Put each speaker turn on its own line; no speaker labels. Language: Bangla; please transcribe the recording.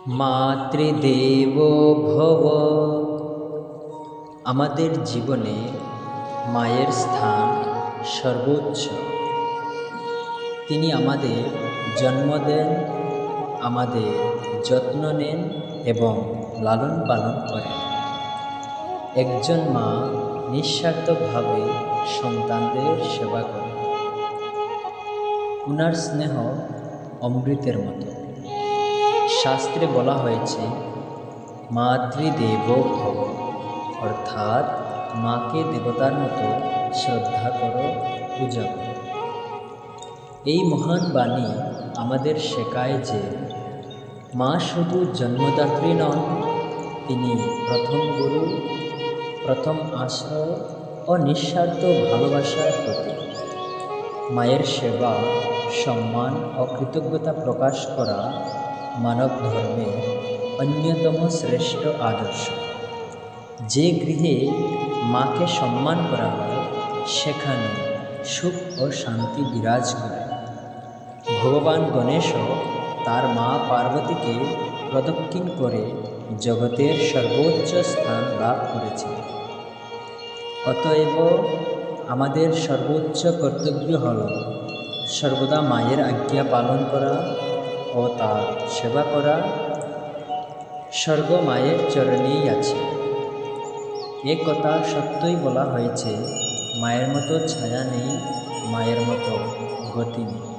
মাতৃদেবো ভব। আমাদের জীবনে মায়ের স্থান সর্বোচ্চ। তিনি আমাদের জন্ম দেন, আমাদের যত্ন নেন এবং লালন পালন করেন। একজন মা নিঃস্বার্থভাবে সন্তানদের সেবা করেন। উনার স্নেহ অমৃতের মতো। শাস্ত্রে বলা হয়েছে মাতৃদেবো ভব, অর্থাৎ মাকে দেবতার মতো শ্রদ্ধা করো, পূজা করো। এই মহান বাণী আমাদের শেখায় যে মা শুধু জন্মদাত্রী নন, তিনি প্রথম গুরু, প্রথম আশ্রয় ও নিঃস্বার্থ ভালোবাসার প্রতীক। মায়ের সেবা, সম্মান ও কৃতজ্ঞতা প্রকাশ করা মানব ধর্মের অন্যতম শ্রেষ্ঠ আদর্শ। যে গৃহে মাকে সম্মান করা হয়, সেখানে সুখ ও শান্তি বিরাজ করে। ভগবান গণেশও তার মা পার্বতীকে প্রদক্ষিণ করে জগতের সর্বোচ্চ স্থান লাভ করেছিলেন। অতএব আমাদের সর্বোচ্চ কর্তব্য হল সর্বদা মায়ের আজ্ঞা পালন করা ও তার সেবা করা। স্বর্গ মায়ের চরণেই আছে। এ কথা সত্যই বলা হয়েছে, মায়ের মতো ছায়া নেই, মায়ের মতো গতি নেই।